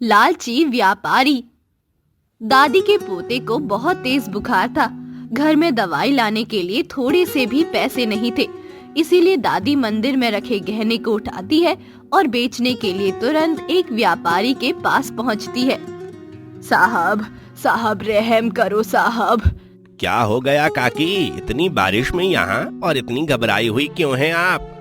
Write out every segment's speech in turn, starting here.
लालची व्यापारी। दादी के पोते को बहुत तेज बुखार था। घर में दवाई लाने के लिए थोड़े से भी पैसे नहीं थे। इसीलिए दादी मंदिर में रखे गहने को उठाती है और बेचने के लिए तुरंत एक व्यापारी के पास पहुंचती है। साहब, साहब रहम करो साहब। क्या हो गया काकी? इतनी बारिश में यहाँ और इतनी घबराई हुई क्यों हैं आप?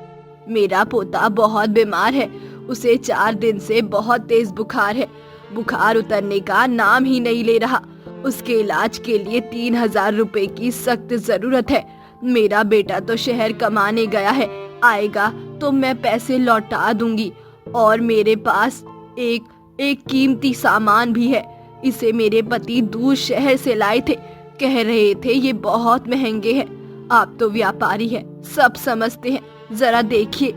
मेरा पोता बहुत बीमार है। उसे 4 दिन से बहुत तेज बुखार है। बुखार उतरने का नाम ही नहीं ले रहा। उसके इलाज के लिए 3000 रुपए की सख्त जरूरत है। मेरा बेटा तो शहर कमाने गया है, आएगा तो मैं पैसे लौटा दूंगी। और मेरे पास एक कीमती सामान भी है। इसे मेरे पति दूर शहर से लाए थे। कह रहे थे ये बहुत महंगे हैं। आप तो व्यापारी हैं, सब समझते हैं, जरा देखिए।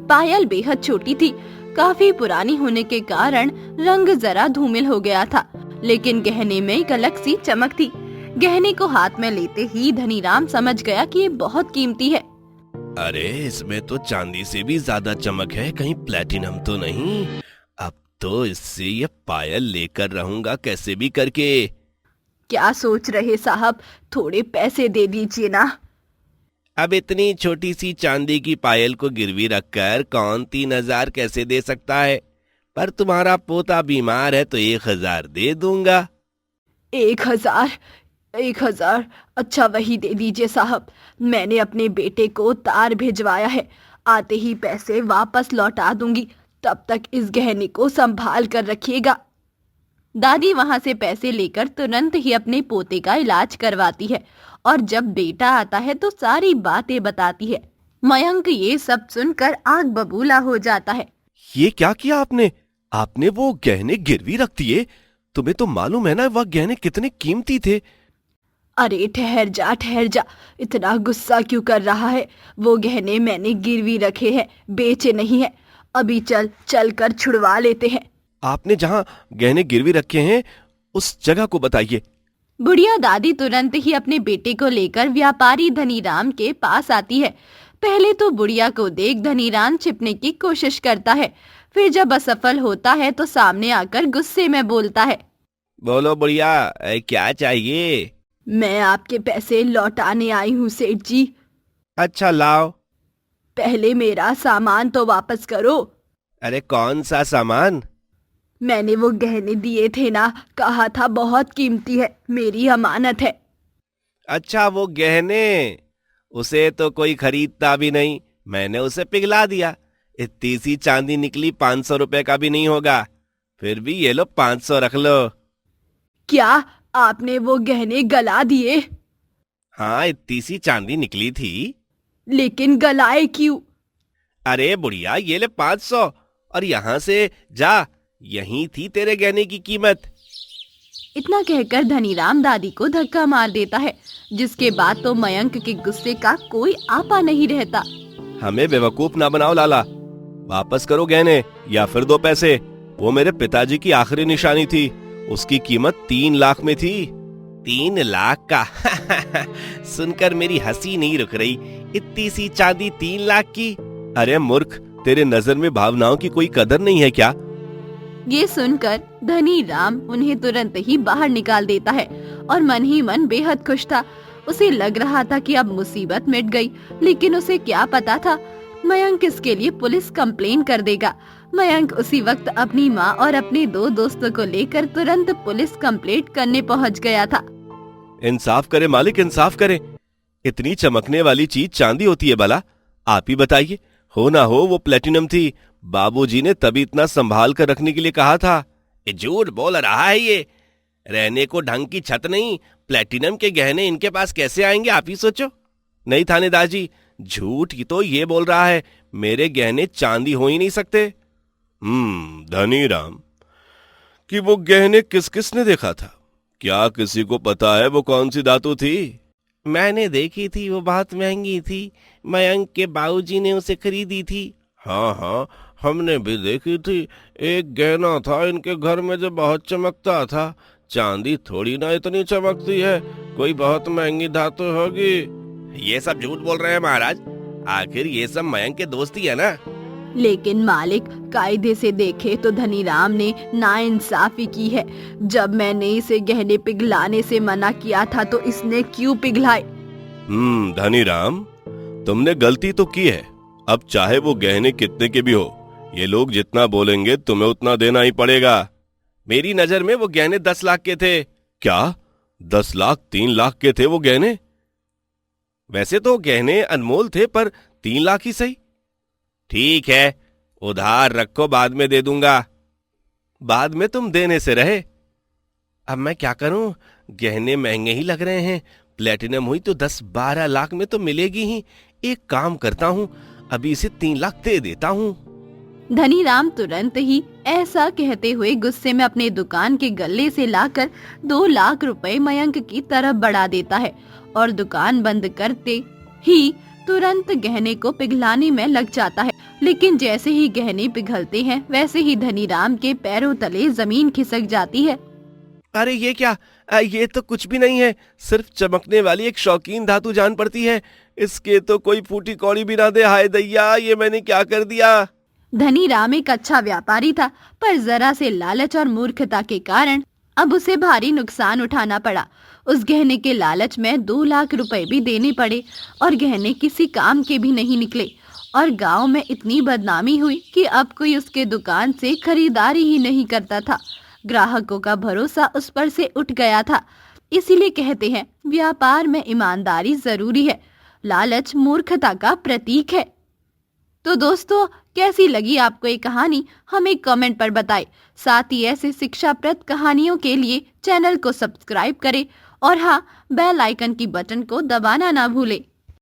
पायल बेहद छोटी थी। काफी पुरानी होने के कारण रंग जरा धूमिल हो गया था, लेकिन गहने में एक अलग सी चमक थी। गहने को हाथ में लेते ही धनीराम समझ गया कि ये बहुत कीमती है। अरे इसमें तो चांदी से भी ज्यादा चमक है, कहीं प्लेटिनम तो नहीं? अब तो इससे ये पायल लेकर रहूंगा कैसे भी करके। क्या सोच रहे साहब, थोड़े पैसे दे दीजिए ना। अब इतनी छोटी सी चांदी की पायल को गिरवी रखकर कौन 3000 कैसे दे सकता है? पर तुम्हारा पोता बीमार है तो 1000 दे दूंगा। 1000? अच्छा वही दे दीजिए साहब। मैंने अपने बेटे को तार भिजवाया है, आते ही पैसे वापस लौटा दूंगी। तब तक इस गहने को संभाल कर रखिएगा। दादी वहां से पैसे लेकर तुरंत ही अपने पोते का इलाज करवाती है और जब बेटा आता है तो सारी बातें बताती है। मयंक ये सब सुनकर आग बबूला हो जाता है। ये क्या किया आपने? आपने वो गहने गिरवी रख दिए? तुम्हें तो मालूम है ना वह गहने कितने कीमती थे। अरे ठहर जा, इतना गुस्सा क्यों कर रहा है? वो गहने मैंने गिरवी रखे हैं, बेचे नहीं है। अभी चल कर छुड़वा लेते हैं। आपने जहाँ गहने गिरवी रखे हैं उस जगह को बताइए। बुढ़िया दादी तुरंत ही अपने बेटे को लेकर व्यापारी धनीराम के पास आती है। पहले तो बुढ़िया को देख धनीराम छिपने की कोशिश करता है, फिर जब असफल होता है तो सामने आकर गुस्से में बोलता है। बोलो बुढ़िया, क्या चाहिए? मैं आपके पैसे लौटाने आई हूँ सेठ जी। अच्छा लाओ। पहले मेरा सामान तो वापस करो। अरे कौन सा सामान? मैंने वो गहने दिए थे ना, कहा था बहुत कीमती है, मेरी अमानत है। अच्छा वो गहने, उसे तो कोई खरीदता भी नहीं, मैंने उसे पिघला दिया। इतनी सी चांदी निकली, 500 रुपए का भी नहीं होगा। फिर भी ये लो 500 रख लो। क्या आपने वो गहने गला दिए? हाँ इतनी सी चांदी निकली थी। लेकिन गलाए क्यों? अरे बुढ़िया ये ले 500 और यहाँ से जा, यही थी तेरे गहने की कीमत। इतना कहकर धनीराम दादी को धक्का मार देता है, जिसके बाद तो मयंक के गुस्से का कोई आपा नहीं रहता। हमें बेवकूफ ना बनाओ लाला, वापस करो गहने या फिर दो पैसे। वो मेरे पिताजी की आखिरी निशानी थी, उसकी कीमत 3 लाख में थी। 3 लाख का? सुनकर मेरी हंसी नहीं रुक रही। इतनी सी चांदी 3 लाख की? अरे मूर्ख, तेरे नजर में भावनाओं की कोई कदर नहीं है क्या? ये सुनकर धनीराम उन्हें तुरंत ही बाहर निकाल देता है और मन ही मन बेहद खुश था। उसे लग रहा था कि अब मुसीबत मिट गई, लेकिन उसे क्या पता था मयंक इसके लिए पुलिस कंप्लेन कर देगा। मयंक उसी वक्त अपनी माँ और अपने 2 दोस्तों को लेकर तुरंत पुलिस कंप्लेंट करने पहुँच गया था। इंसाफ करे मालिक, इंसाफ करे। इतनी चमकने वाली चीज चांदी होती है भला? आप ही बताइए, हो ना हो वो प्लेटिनम थी। बाबूजी ने तभी इतना संभाल कर रखने के लिए कहा था। झूठ बोल रहा है ये। रहने को ढंग की छत नहीं, प्लेटिनम के गहने इनके पास कैसे आएंगे आप ही सोचो। नहीं थानेदार जी, झूठ ही तो ये बोल रहा है, मेरे गहने चांदी हो ही नहीं सकते। धनीराम कि वो गहने किस किस ने देखा था? क्या किसी को पता है वो कौन सी धातु थी? मैंने देखी थी, वो बहुत महंगी थी। मयंक के बाबूजी ने उसे खरीदी थी। हाँ, हमने भी देखी थी। एक गहना था इनके घर में जो बहुत चमकता था। चांदी थोड़ी ना इतनी चमकती है, कोई बहुत महंगी धातु होगी। ये सब झूठ बोल रहे हैं महाराज, आखिर ये सब मयंक के दोस्त ही है ना। लेकिन मालिक, कायदे से देखे तो धनीराम ने नाइंसाफी की है। जब मैंने इसे गहने पिघलाने से मना किया था तो इसने क्यों पिघलाए? धनीराम, तुमने गलती तो की है। अब चाहे वो गहने कितने के भी हो, ये लोग जितना बोलेंगे तुम्हें उतना देना ही पड़ेगा। मेरी नजर में वो गहने 10 लाख के थे। क्या 10 लाख 3 लाख के थे वो गहने? वैसे तो गहने अनमोल थे, पर 3 लाख ही सही। ठीक है, उधार रखो, बाद में दे दूंगा। बाद में तुम देने से रहे। अब मैं क्या करूं, गहने महंगे ही लग रहे हैं। प्लेटिनम हुई तो 10-12 लाख में तो मिलेगी ही। एक काम करता हूं, अभी इसे 3 लाख दे देता हूं। धनीराम तुरंत ही ऐसा कहते हुए गुस्से में अपने दुकान के गल्ले से लाकर 2 लाख रुपए मयंक की तरफ बढ़ा देता है और दुकान बंद करते ही तुरंत गहने को पिघलाने में लग जाता है। लेकिन जैसे ही गहने पिघलते हैं वैसे ही धनीराम के पैरों तले जमीन खिसक जाती है। अरे ये क्या, ये तो कुछ भी नहीं है, सिर्फ चमकने वाली एक शौकीन धातु जान पड़ती है। इसके तो कोई फूटी कौड़ी भी ना दे। हाय दैया, ये मैंने क्या कर दिया। धनीराम एक अच्छा व्यापारी था, पर जरा से लालच और मूर्खता के कारण अब उसे भारी नुकसान उठाना पड़ा। उस गहने के लालच में 2 लाख रुपए भी देने पड़े और गहने किसी काम के भी नहीं निकले और गांव में इतनी बदनामी हुई कि अब कोई उसके दुकान से खरीदारी ही नहीं करता था। ग्राहकों का भरोसा उस पर से उठ गया था। इसीलिए कहते हैं, व्यापार में ईमानदारी जरूरी है, लालच मूर्खता का प्रतीक है। तो दोस्तों, कैसी लगी आपको ये कहानी, हमें कमेंट पर बताएं। साथ ही ऐसे शिक्षाप्रद कहानियों के लिए चैनल को सब्सक्राइब करें और हाँ, बेल आइकन की बटन को दबाना ना भूलें।